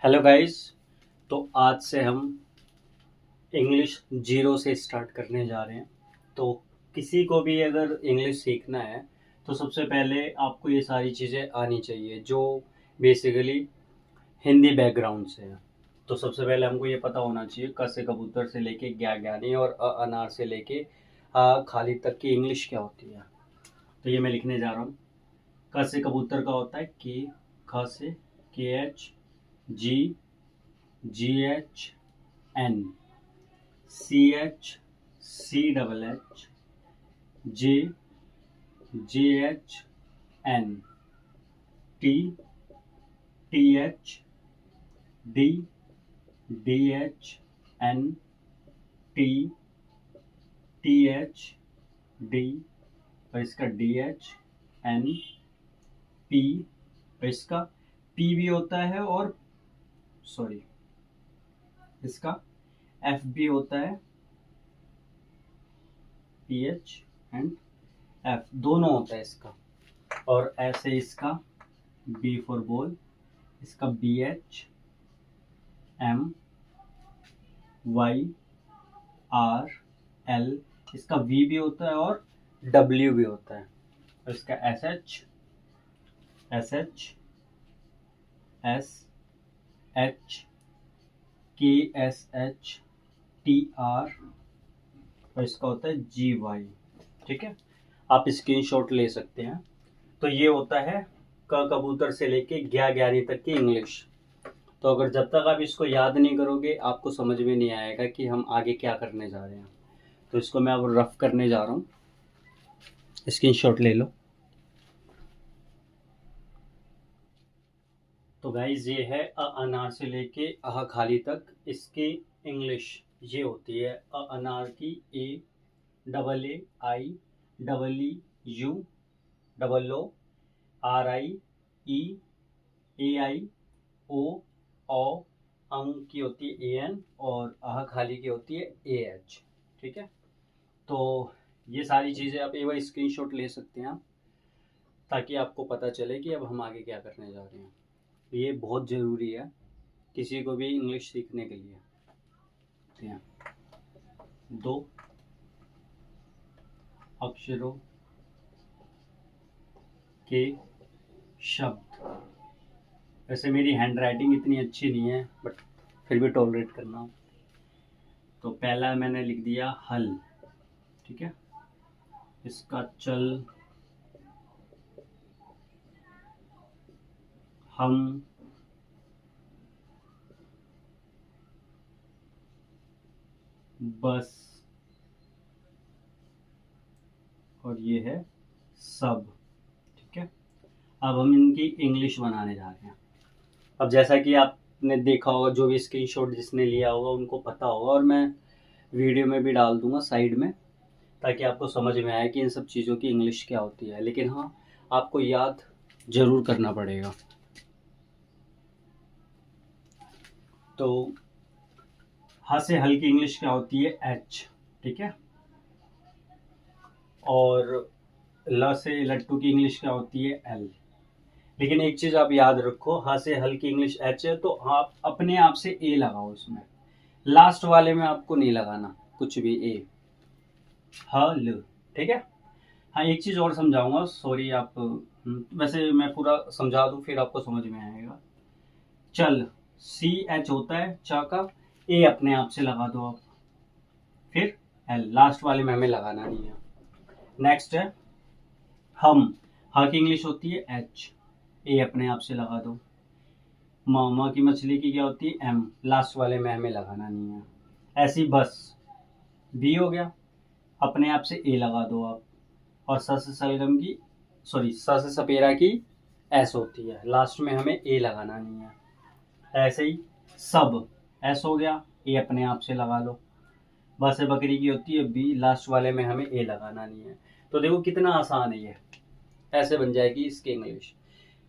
Hello guys. तो आज से हम इंग्लिश जीरो से स्टार्ट करने जा रहे हैं। तो किसी को भी अगर इंग्लिश सीखना है तो सबसे पहले आपको ये सारी चीज़ें आनी चाहिए जो बेसिकली हिंदी बैकग्राउंड से है। तो सबसे पहले हमको ये पता होना चाहिए क से कबूतर से लेके ज्ञा ज्ञानी और अनार से लेके खाली तक की इंग्लिश क्या होती है। तो ये मैं लिखने जा रहा हूँ। क से कबूतर का होता है के, ख से KH, GHN, CHCHH, JJHN, TTH, DDHN, TTHD और इसका DHNP और इसका P भी होता है और इसका F भी होता है। PH एंड F दोनों होता है इसका। और ऐसे इसका B फॉर बॉल, इसका BH, M, Y, R, L, इसका V भी होता है और W भी होता है। और इसका SH, S, H, KSH, TR और इसका होता है GY। ठीक है, आप स्क्रीनशॉट ले सकते हैं। तो ये होता है क कबूतर से लेके ज्ञा ज्ञानी तक की इंग्लिश। तो अगर जब तक आप इसको याद नहीं करोगे आपको समझ में नहीं आएगा कि हम आगे क्या करने जा रहे हैं। तो इसको मैं अब रफ करने जा रहा हूँ, स्क्रीनशॉट ले लो। तो गाइज ये है अनार से लेके खाली तक इसकी इंग्लिश ये होती है। अनार की AAIOORIEAIO अंग की होती है AN और खाली की होती है AH। ठीक है, तो ये सारी चीज़ें आप एक बार स्क्रीनशॉट ले सकते हैं ताकि आपको पता चले कि अब हम आगे क्या करने जा रहे हैं। ये बहुत ज़रूरी है किसी को भी इंग्लिश सीखने के लिए। दो अक्षरों के शब्द। वैसे मेरी हैंड राइटिंग इतनी अच्छी नहीं है बट फिर भी टॉलरेट करना। तो पहला मैंने लिख दिया हल। ठीक है, इसका चल, हम, बस और ये है सब। ठीक है, अब हम इनकी इंग्लिश बनाने जा रहे हैं। अब जैसा कि आपने देखा होगा, जो भी स्क्रीनशॉट जिसने लिया होगा उनको पता होगा, और मैं वीडियो में भी डाल दूंगा साइड में ताकि आपको समझ में आए कि इन सब चीज़ों की इंग्लिश क्या होती है। लेकिन हाँ, आपको याद ज़रूर करना पड़ेगा। तो ह से हल की इंग्लिश क्या होती है H। ठीक है, और ल से लट्टू की इंग्लिश क्या होती है L। लेकिन एक चीज़ आप याद रखो, ह से हल की इंग्लिश H है तो आप अपने आप से A लगाओ इसमें, लास्ट वाले में आपको नहीं लगाना कुछ भी A, हल। ठीक है, हाँ एक चीज़ और समझाऊंगा, सॉरी आप वैसे मैं पूरा समझा दूँ फिर आपको समझ में आएगा। चल CH होता है चा का, A अपने आप से लगा दो आप, फिर L लास्ट वाले में हमें लगाना नहीं है। नेक्स्ट है हम, हा की इंग्लिश होती है H, A अपने आप से लगा दो। मामा की मछली की क्या होती है M, लास्ट वाले में हमें लगाना नहीं है। ऐसी बस B हो गया, अपने आप से A लगा दो आप। और स से सलगम की स से सपेरा की S होती है, लास्ट में हमें A लगाना नहीं है। ऐसे ही सब S हो गया, A अपने आप से लगा लो। बस बकरी की होती है B, लास्ट वाले में हमें A लगाना नहीं है। तो देखो कितना आसान है, ये ऐसे बन जाएगी इसकी इंग्लिश।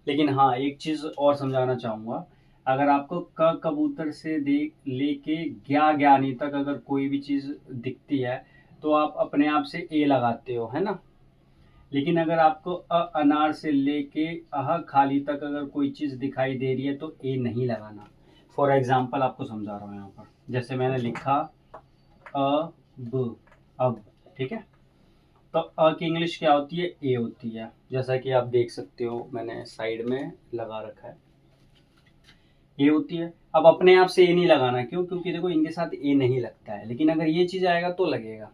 लेकिन हाँ एक चीज़ और समझाना चाहूँगा, अगर आपको क कबूतर से लेके ज्ञा ज्ञानी तक अगर कोई भी चीज़ दिखती है तो आप अपने आप से A लगाते हो, है ना। लेकिन अगर आपको अनार से लेके खाली तक अगर कोई चीज़ दिखाई दे रही है तो A नहीं लगाना, फॉर एग्जाम्पल आपको समझा रहा हूँ यहाँ पर, जैसे मैंने लिखा अब, ठीक है। तो अ की इंग्लिश क्या होती है? ए होती है, जैसा कि आप देख सकते हो मैंने साइड में लगा रखा है, ए होती है। अब अपने आप से ए नहीं लगाना, क्यों? क्योंकि देखो इनके साथ ए नहीं लगता है, लेकिन अगर ये चीज आएगा तो लगेगा।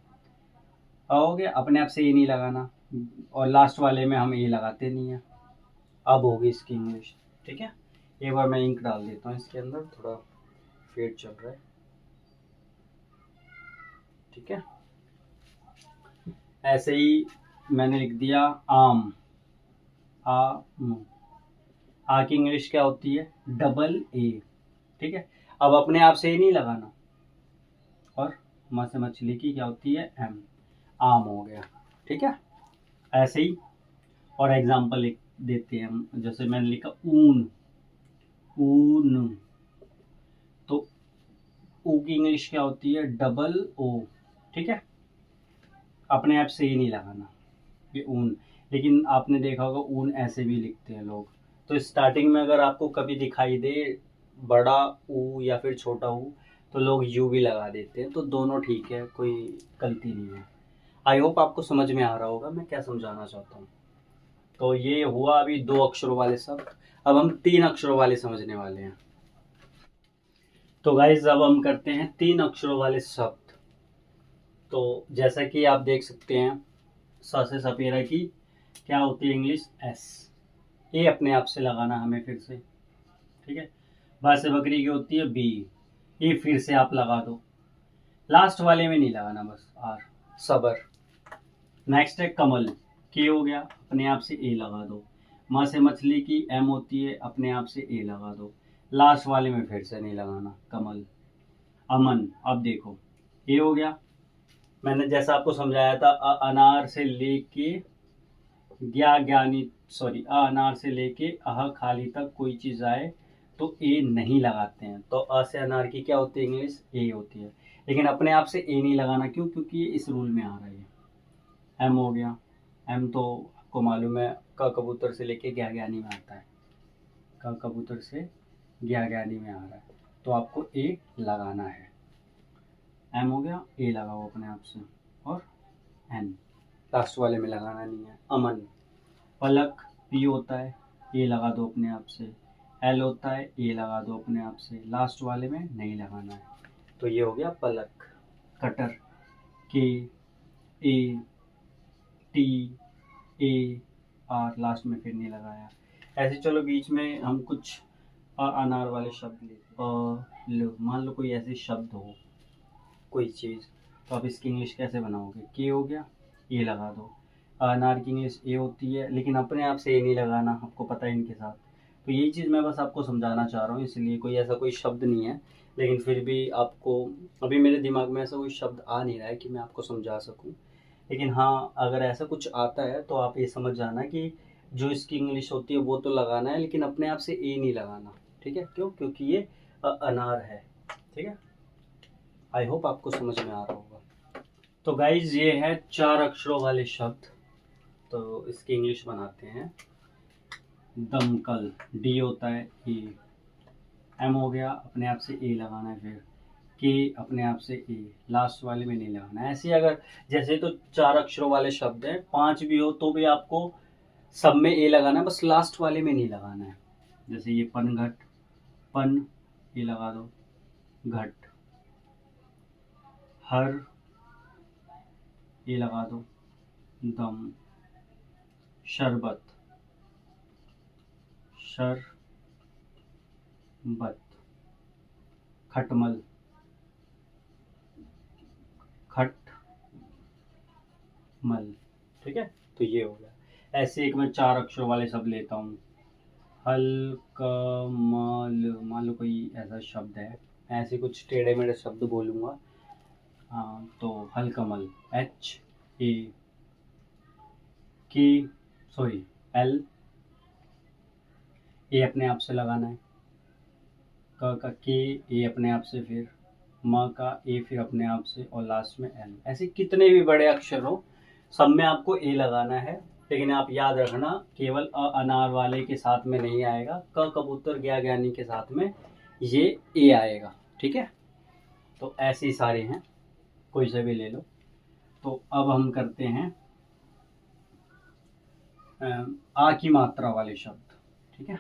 हो गया, अपने आप से ए नहीं लगाना, और लास्ट वाले में हम ए लगाते नहीं है। अब होगी इसकी इंग्लिश, ठीक है। एक बार मैं इंक डाल देता हूँ इसके अंदर, थोड़ा फेड चल रहा है, ठीक है। ऐसे ही मैंने लिख दिया आम, आ की इंग्लिश क्या होती है? डबल ए, ठीक है। अब अपने आप से ए नहीं लगाना, और म से मछली की क्या होती है? एम, आम हो गया, ठीक है। ऐसे ही और एग्जाम्पल लिख देते हैं हम, जैसे मैंने लिखा ऊन, ऊन, तो ऊ की इंग्लिश क्या होती है? डबल ओ, ठीक है। अपने आप से ही नहीं लगाना, ये ऊन। लेकिन आपने देखा होगा ऊन ऐसे भी लिखते हैं लोग, तो स्टार्टिंग में अगर आपको कभी दिखाई दे बड़ा ऊ या फिर छोटा ऊ, तो लोग यू भी लगा देते हैं, तो दोनों ठीक है, कोई गलती नहीं है। आई होप आपको समझ में आ रहा होगा मैं क्या समझाना चाहता हूँ। तो ये हुआ अभी 2 अक्षरों वाले शब्द। अब हम 3 अक्षरों वाले समझने वाले हैं। तो गाइज अब हम करते हैं 3 अक्षरों वाले शब्द। तो जैसा कि आप देख सकते हैं, स से सपेरा की क्या होती है इंग्लिश? एस, ए अपने आप से लगाना हमें फिर से, ठीक है। ब से बकरी की होती है बी, ए फिर से आप लगा दो, लास्ट वाले में नहीं लगाना, बस आर, सबर। नेक्स्ट है कमल, के हो गया, अपने आप से ए लगा दो। म से मछली की एम होती है, अपने आप से ए लगा दो, लास्ट वाले में फिर से नहीं लगाना, कमल। अमन, अब देखो ये हो गया, मैंने जैसा आपको समझाया था, अनार से लेके अनार से लेके अह खाली तक कोई चीज आए तो ए नहीं लगाते हैं। तो अ से अनार की क्या होती है इंग्लिश? ए होती है, लेकिन अपने आप से ए नहीं लगाना, क्यों? क्योंकि ये इस रूल में आ रहा है। एम हो गया, एम तो आपको मालूम है क कबूतर से लेके ज्ञा ज्ञानी में आता है, क कबूतर से ज्ञा ज्ञानी में आ रहा है, तो आपको ए लगाना है। एम हो गया, ए लगाओ अपने आप से, और एन लास्ट वाले में लगाना नहीं है। अमन, पलक, पी होता है, ए लगा दो अपने आप से। एल होता है, ए लगा दो अपने आप से, लास्ट वाले में नहीं लगाना है। तो ये हो गया पलक। कटर, के, ए, टी, ए, आर, लास्ट में फिर नहीं लगाया। ऐसे चलो बीच में हम कुछ अनार वाले शब्द लेते। मान लो कोई ऐसे शब्द हो, कोई चीज़, तो आप इसकी इंग्लिश कैसे बनाओगे? के हो गया, ए लगा दो। अनार की इंग्लिश ए होती है, लेकिन अपने आप से ए नहीं लगाना, आपको पता है इनके साथ। तो यही चीज़ मैं बस आपको समझाना चाह रहा हूँ, इसलिए कोई ऐसा कोई शब्द नहीं है, लेकिन फिर भी आपको अभी मेरे दिमाग में ऐसा कोई शब्द आ नहीं रहा है कि मैं आपको समझा सकूँ। लेकिन हाँ, अगर ऐसा कुछ आता है तो आप ये समझ जाना कि जो इसकी इंग्लिश होती है वो तो लगाना है, लेकिन अपने आप से ए नहीं लगाना, ठीक है। क्यों? क्योंकि ये अनार है, ठीक है। आई होप आपको समझ में आ रहा होगा। तो गाइज ये है 4 अक्षरों वाले शब्द, तो इसकी इंग्लिश बनाते हैं। दमकल, डी होता है ए, एम हो गया, अपने आप से ए लगाना है, फिर के अपने आप से ए, लास्ट वाले में नहीं लगाना है। ऐसे अगर जैसे तो 4 अक्षरों वाले शब्द हैं, 5 भी हो तो भी आपको सब में ए लगाना है, बस लास्ट वाले में नहीं लगाना है। जैसे ये पनघट, पन ए लगा दो, घट, हर ए लगा दो, दम, शरबत, शरबत, खटमल, खटमल, ठीक है। तो ये हो गया। ऐसे एक मैं 4 अक्षरों वाले शब्द लेता हूँ। हलकमल, मान लो कोई ऐसा शब्द है, ऐसे कुछ टेढ़े मेढ़े शब्द बोलूँगा। हाँ, तो हलकमल, एच ए के सॉरी एल, ए अपने आप से लगाना है, क का के ए अपने आप से, फिर म का ए फिर अपने आप से, और लास्ट में एल। ऐसे कितने भी बड़े अक्षर हो सब में आपको ए लगाना है, लेकिन आप याद रखना केवल अनार वाले के साथ में नहीं आएगा, क कबूतर ज्ञा ज्ञानी के साथ में ये ए आएगा, ठीक है। तो ऐसे ही सारे हैं, कोई से भी ले लो। तो अब हम करते हैं आ की मात्रा वाले शब्द, ठीक है।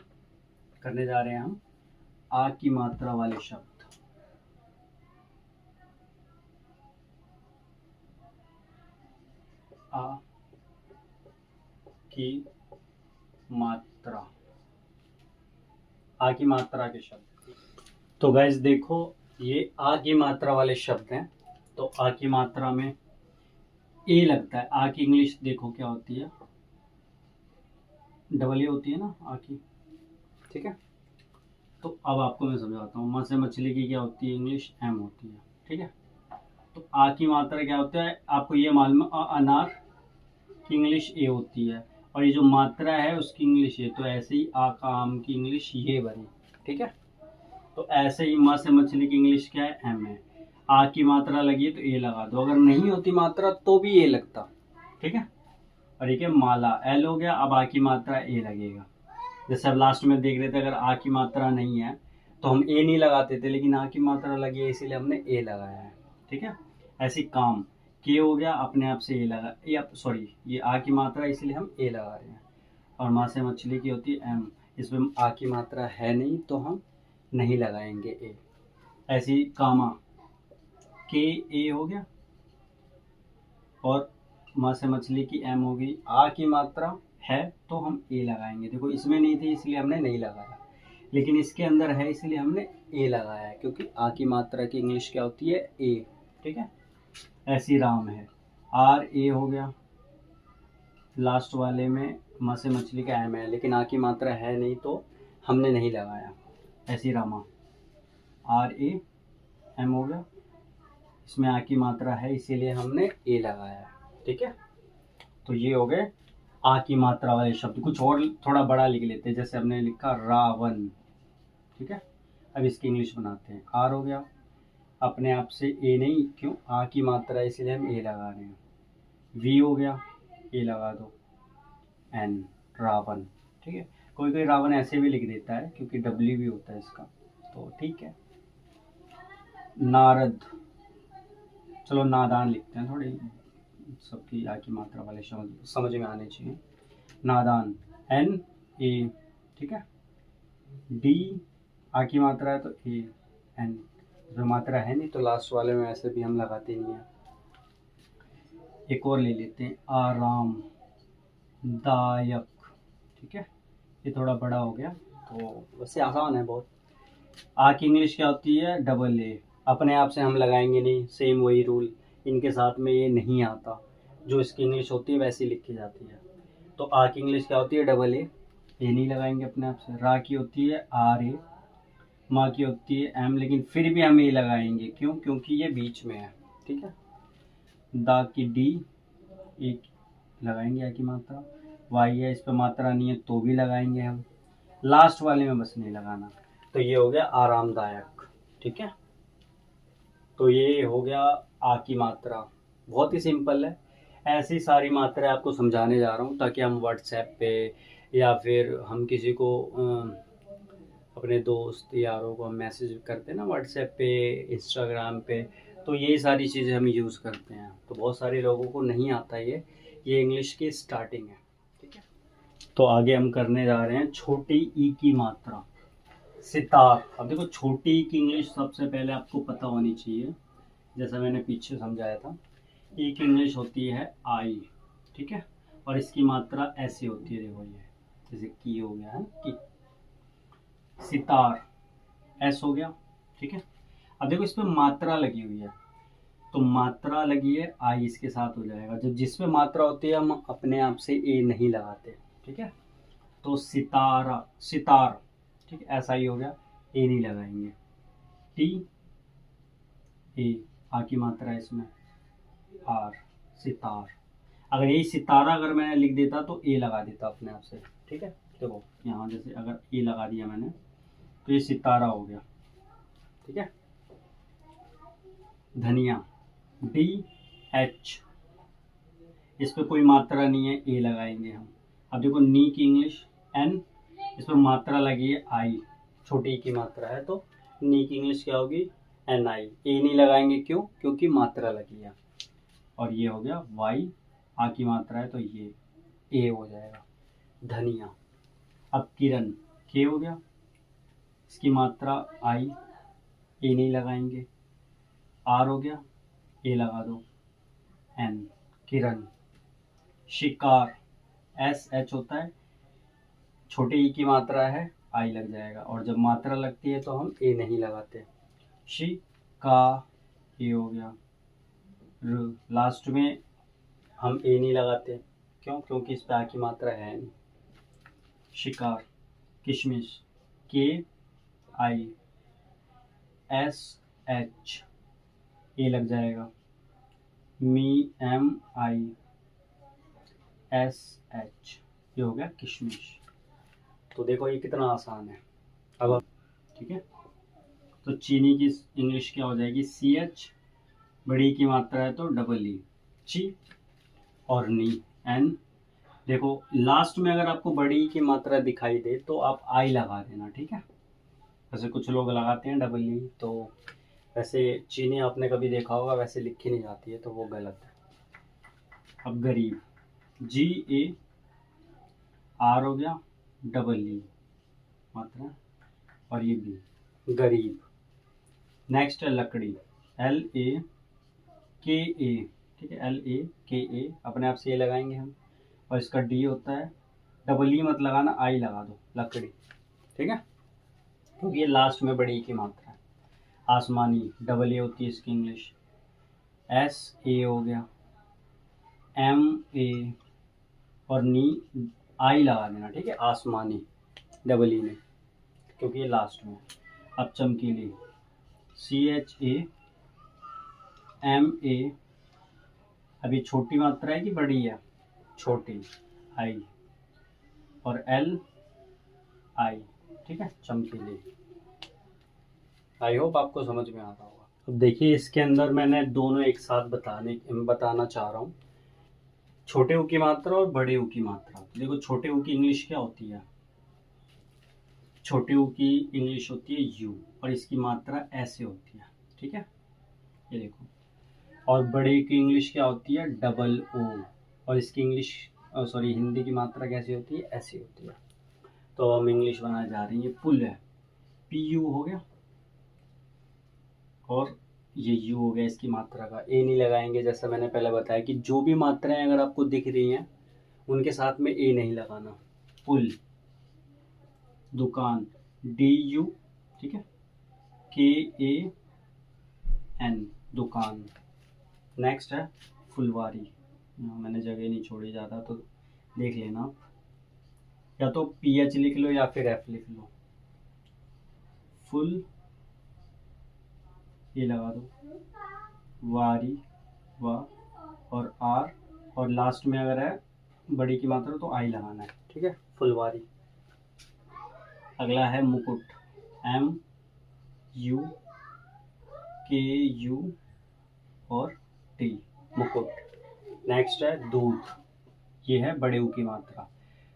करने जा रहे हैं हम आ की मात्रा वाले शब्द। आ की मात्रा, आ की मात्रा के शब्द। तो गाइस देखो, ये आ की मात्रा वाले शब्द हैं। तो आ की मात्रा में ए लगता है। आ की इंग्लिश देखो क्या होती है, डबल ए होती है ना आ की, ठीक है। तो अब आपको मैं समझाता हूँ। म से मछली की क्या होती है इंग्लिश, एम होती है, ठीक है। तो आ की मात्रा क्या होता है, आपको ये मालूम है, अनार की इंग्लिश ए होती है, और ये जो मात्रा है उसकी इंग्लिश ये। तो ऐसे ही आ का आम की इंग्लिश ये बनी, ठीक है। तो ऐसे ही म से मछली की इंग्लिश क्या है, एम है। आ की मात्रा लगी है तो ए लगा दो, अगर नहीं होती मात्रा तो भी ए लगता, ठीक है। और ये क्या, माला, एल हो गया। अब आ की मात्रा ए लगेगा। जैसे अब लास्ट में देख रहे थे, अगर आ की मात्रा नहीं है तो हम ए नहीं लगाते थे, लेकिन आ की मात्रा लगी है इसीलिए हमने ए लगाया है, ठीक है। ऐसी काम के हो गया, अपने आप से ए लगा, ये सॉरी, ये आ की मात्रा इसलिए हम ए लगा रहे हैं। और माँ से मछली की होती है एम, इसमें आ की मात्रा है नहीं तो हम नहीं लगाएंगे ए। ऐसी कामा, के ए हो गया, और माँ से मछली की एम हो गई। आ की मात्रा है तो हम ए लगाएंगे। देखो इसमें नहीं थी इसलिए हमने नहीं लगाया, लेकिन इसके अंदर है इसलिए हमने ए लगाया है, क्योंकि आ की मात्रा की इंग्लिश क्या होती है, ए, ठीक है। ऐसी राम है, आर ए हो गया। लास्ट वाले में माँ से मछली का एम है, लेकिन आ की मात्रा है नहीं तो हमने नहीं लगाया। ऐसी रामा, आर ए एम हो गया, इसमें आ की मात्रा है इसीलिए हमने ए लगाया है, ठीक है। तो ये हो गए आ की मात्रा वाले शब्द। कुछ और थोड़ा बड़ा लिख लेते हैं, जैसे हमने लिखा रावण, ठीक है। अब इसकी इंग्लिश बनाते हैं। आर हो गया, अपने आप से ए नहीं, क्यों, आ की मात्रा है इसलिए हम ए लगा रहे हैं। वी हो गया, ए लगा दो, एन, रावण, ठीक है। कोई कोई रावण ऐसे भी लिख देता है क्योंकि डब्ल्यू भी होता है इसका, तो ठीक है। नारद, चलो नादान लिखते हैं, थोड़ी सबकी आ की मात्रा वाले शब्द समझ में आने चाहिए। नादान, एन ए, ठीक है। डी आ की मात्रा है तो ए, एन, जो मात्रा है नहीं तो लास्ट वाले में ऐसे भी हम लगाते नहीं है। एक और ले लेते हैं, आराम दायक, ठीक है। ये थोड़ा बड़ा हो गया, तो वैसे आसान है बहुत। आ की इंग्लिश क्या होती है, डबल ए, अपने आप से हम लगाएंगे नहीं, सेम वही रूल, इनके साथ में ये नहीं आता, जो इसकी इंग्लिश होती है वैसी लिखी जाती है। तो आ की इंग्लिश क्या होती है, डबल ए नहीं लगाएंगे अपने आप से। रा की होती है आर ए, माँ की होती है एम, लेकिन फिर भी हम ए लगाएंगे, क्यों, क्योंकि ये बीच में है, ठीक है। दा की डी, एक लगाएंगे आ की मात्रा। वाई है, इस पर मात्रा नहीं है तो भी लगाएंगे हम, लास्ट वाले में बस नहीं लगाना। तो ये हो गया आरामदायक, ठीक है। तो ये हो गया आ की मात्रा, बहुत ही सिंपल है। ऐसी सारी मात्रा आपको समझाने जा रहा हूँ ताकि हम व्हाट्सएप पे या फिर हम किसी को अपने दोस्त यारों को हम मैसेज करते हैं ना व्हाट्सएप पे, इंस्टाग्राम पे, तो ये सारी चीज़ें हम यूज़ करते हैं। तो बहुत सारे लोगों को नहीं आता ये इंग्लिश की स्टार्टिंग है, ठीक है। तो आगे हम करने जा रहे हैं छोटी ई की मात्रा, सितार। अब देखो छोटी ई की इंग्लिश सबसे पहले आपको पता होनी चाहिए, जैसा मैंने पीछे समझाया था। ई की इंग्लिश होती है आई, ठीक है। और इसकी मात्रा ऐसी होती है, देखो ये जैसे की हो गया है की। सितार, एस हो गया, ठीक है। अब देखो इसमें मात्रा लगी हुई है, तो मात्रा लगी है आई इसके साथ हो जाएगा। जब जिसमें मात्रा होती है हम अपने आप से ए नहीं लगाते, ठीक है। तो सितारा, सितार, ठीक है, ऐसा ही हो गया, ए नहीं लगाएंगे। टी ए, आ की मात्रा है इसमें, आर, सितार। अगर यही सितारा अगर मैंने लिख देता तो ए लगा देता अपने आप से, ठीक है। देखो यहाँ जैसे अगर ए लगा दिया मैंने तो ये सितारा हो गया, ठीक है। धनिया, डी एच, इस पर कोई मात्रा नहीं है, ए लगाएंगे हम। अब देखो नी की इंग्लिश एन, इस पर मात्रा लगी है आई, छोटी की मात्रा है तो नी की इंग्लिश क्या होगी, एन आई। ए नहीं लगाएंगे, क्यों, क्योंकि मात्रा लगी है। और ये हो गया वाई, आ की मात्रा है तो ये ए हो जाएगा, धनिया। अब किरण, के हो गया, इसकी मात्रा आई, ए नहीं लगाएंगे। आर हो गया, ए लगा दो, एन, किरण। शिकार, एस एच होता है, छोटे ई की मात्रा है, आई लग जाएगा। और जब मात्रा लगती है तो हम ए नहीं लगाते। शि का, ए हो गया। लास्ट में हम ए नहीं लगाते, क्यों, क्योंकि इस पे आ की मात्रा है नहीं। शिकार, किशमिश, के आई, एस एच, ए लग जाएगा। मी, एम आई, एस एच, ये हो गया किशमिश। तो देखो ये कितना आसान है। अब ठीक है, तो चीनी की इंग्लिश क्या हो जाएगी, सी एच, बड़ी की मात्रा है तो डबल ई, ची। और नी, एन। देखो लास्ट में अगर आपको बड़ी की मात्रा दिखाई दे तो आप आई लगा देना, ठीक है। वैसे कुछ लोग लगाते हैं डबल ई, तो वैसे चीनी आपने कभी देखा होगा वैसे लिखी नहीं जाती है, तो वो गलत है। अब गरीब, जी ए, आर हो गया, डबल ई मात्रा, और ये बी, गरीब। नेक्स्ट है लकड़ी, एल ए के ए, ठीक है, एल ए के ए, अपने आप से ये लगाएंगे हम। और इसका डी होता है, डबल ई मत लगाना, आई लगा दो, लकड़ी, ठीक है, क्योंकि ये लास्ट में बड़ी की मात्रा है। आसमानी, डबल ए होती है इसकी इंग्लिश, एस ए हो गया, एम ए, और नी आई लगा देना, ठीक है, आसमानी, डबल ई में, क्योंकि ये लास्ट में। अब चमकीली, C H A, M A, अभी छोटी मात्रा है कि बड़ी है, छोटी, आई, और एल आई, ठीक है, चमकीली। आई होप आपको समझ में आता होगा। अब देखिए इसके अंदर मैंने दोनों एक साथ बताना चाह रहा हूँ, छोटे ऊ की मात्रा और बड़े ऊ की मात्रा। देखो छोटे ऊ की इंग्लिश क्या होती है, छोटे ऊ की इंग्लिश होती है यू, और इसकी मात्रा ऐसे होती है, ठीक है, ये देखो। और बड़े की इंग्लिश क्या होती है, डबल ओ, और इसकी इंग्लिश सॉरी हिंदी की मात्रा कैसी होती है, ऐसी होती है। तो हम इंग्लिश बनाने जा रहे हैं, ये पुल है, पी यू हो गया, और ये यू हो गया इसकी मात्रा का, ए नहीं लगाएंगे। जैसा मैंने पहले बताया कि जो भी मात्राएं अगर आपको दिख रही हैं उनके साथ में ए नहीं लगाना। पुल, दुकान, डी यू, ठीक है, के ए एन, दुकान। नेक्स्ट है फुलवारी, मैंने जगह नहीं छोड़ी ज़्यादा तो देख लेना आप, या तो पी एच लिख लो या फिर एफ लिख लो, फुल, ये लगा दो, वारी, वा, और आर, और लास्ट में अगर है बड़ी की मात्रा तो आई लगाना है, ठीक है, फुलवारी। अगला है मुकुट, एम यू के यू और टी, मुकुट। नेक्स्ट है दूध, ये है बड़े ऊ की मात्रा,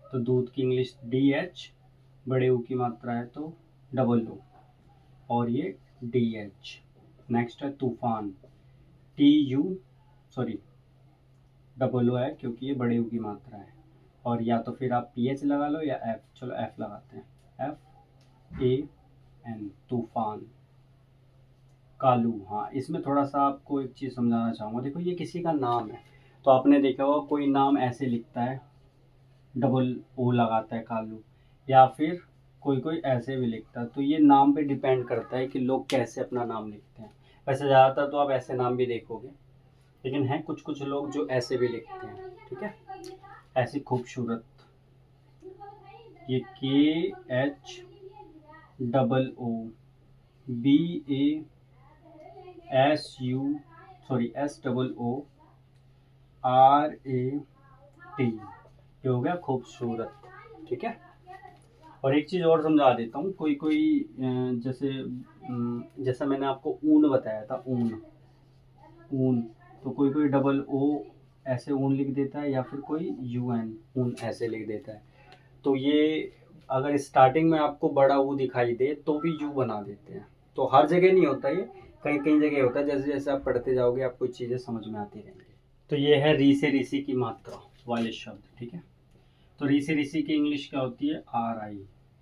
तो दूध की इंग्लिश डी एच, बड़े ऊ की मात्रा है तो डबल ओ, और ये डी एच। नेक्स्ट है तूफान, T U, sorry double O है क्योंकि ये बड़े ऊ की मात्रा है, और या तो फिर आप पी एच लगा लो या एफ, चलो एफ लगाते हैं, एफ ए एन, तूफान। कालू, हाँ इसमें थोड़ा सा आपको एक चीज़ समझाना चाहूँगा। देखो ये किसी का नाम है, तो आपने देखा होगा कोई नाम ऐसे लिखता है, डबल ओ लगाता है कालू, या फिर कोई कोई ऐसे भी लिखता है। तो ये नाम पे डिपेंड करता है कि लोग कैसे अपना नाम लिखते हैं। वैसे ज़्यादातर तो आप ऐसे नाम भी देखोगे, लेकिन हैं कुछ कुछ लोग जो ऐसे भी लिखते हैं, ठीक है, ऐसी खूबसूरत, ये K H double O B A S U, sorry S double O R A T, ये हो गया खूबसूरत, ठीक है। और एक चीज़ और समझा देता हूँ, कोई कोई जैसे जैसा मैंने आपको ऊन बताया था, ऊन ऊन, तो कोई कोई डबल ओ ऐसे ऊन लिख देता है, या फिर कोई यू एन ऊन ऐसे लिख देता है। तो ये अगर स्टार्टिंग में आपको बड़ा ऊ दिखाई दे तो भी यू बना देते हैं, तो हर जगह नहीं होता ये, कहीं कहीं जगह होता है। जैसे जैसे आप पढ़ते जाओगे आपको चीज़ें समझ में आती रहेंगी। तो ये है री से ऋषि की मात्रा वाले शब्द, ठीक है। तो री से ऋषि की इंग्लिश क्या होती है? आर आई।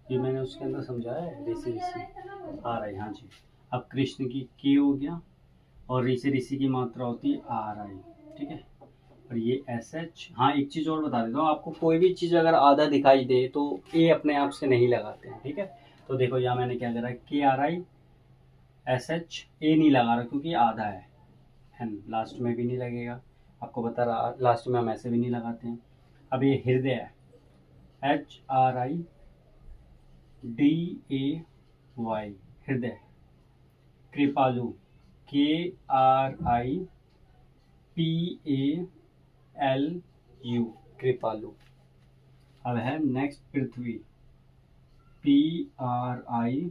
ये मैंने उसके अंदर समझाया है, री से ऋषि आर आई, हाँ जी। अब कृष्ण की के हो गया, और री से ऋषि की मात्रा होती है आर आई, ठीक है। और ये एस एच। हाँ, एक चीज़ और बता देता हूँ आपको, कोई भी चीज़ अगर आधा दिखाई दे तो ए अपने आप से नहीं लगाते हैं, ठीक है। तो देखो यहाँ मैंने क्या करा, के आर आई एस एच, ए नहीं लगा रहा क्योंकि आधा है, एन लास्ट में भी नहीं लगेगा, आपको बता रहा, लास्ट में हम ऐसे भी नहीं लगाते हैं। अब ये हृदय है, H R I D A Y, हृदय। कृपालु, K R I P A L U, कृपालु। अब है नेक्स्ट पृथ्वी, पी आर आई,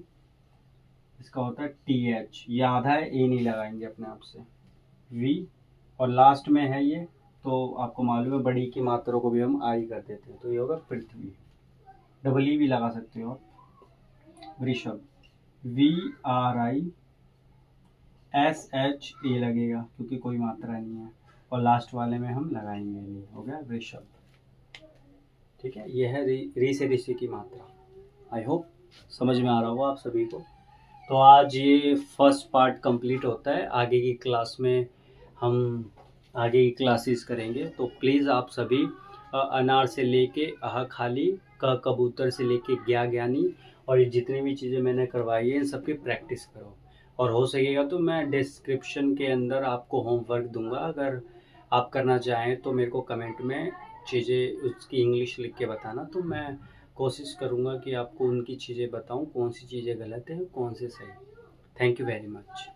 इसका होता है टी एच, ये आधा है, ए नहीं लगाएंगे अपने आप से, वी। और लास्ट में है ये, तो आपको मालूम है बड़ी की मात्रा को भी हम आई कर देते हैं, तो ये होगा पृथ्वी, डबल ई भी लगा सकते हो आप। वृषभ, V R I S H A लगेगा क्योंकि कोई मात्रा नहीं है, और लास्ट वाले में हम लगाएंगे नहीं, हो गया वृषभ, ठीक है। ये है री से ऋषि की मात्रा। आई होप समझ में आ रहा होगा आप सभी को। तो आज ये फर्स्ट पार्ट कंप्लीट होता है, आगे की क्लास में हम आगे की क्लासेस करेंगे। तो प्लीज़ आप सभी अनार से लेके आह खाली, क कबूतर से लेके ज्ञा ज्ञानी, और ये जितनी भी चीज़ें मैंने करवाई है इन सब की प्रैक्टिस करो। और हो सकेगा तो मैं डिस्क्रिप्शन के अंदर आपको होमवर्क दूंगा, अगर आप करना चाहें तो मेरे को कमेंट में चीज़ें उसकी इंग्लिश लिख के बताना, तो मैं कोशिश करूँगा कि आपको उनकी चीज़ें बताऊँ, कौन सी चीज़ें गलत है कौन सी सही। Thank you very much.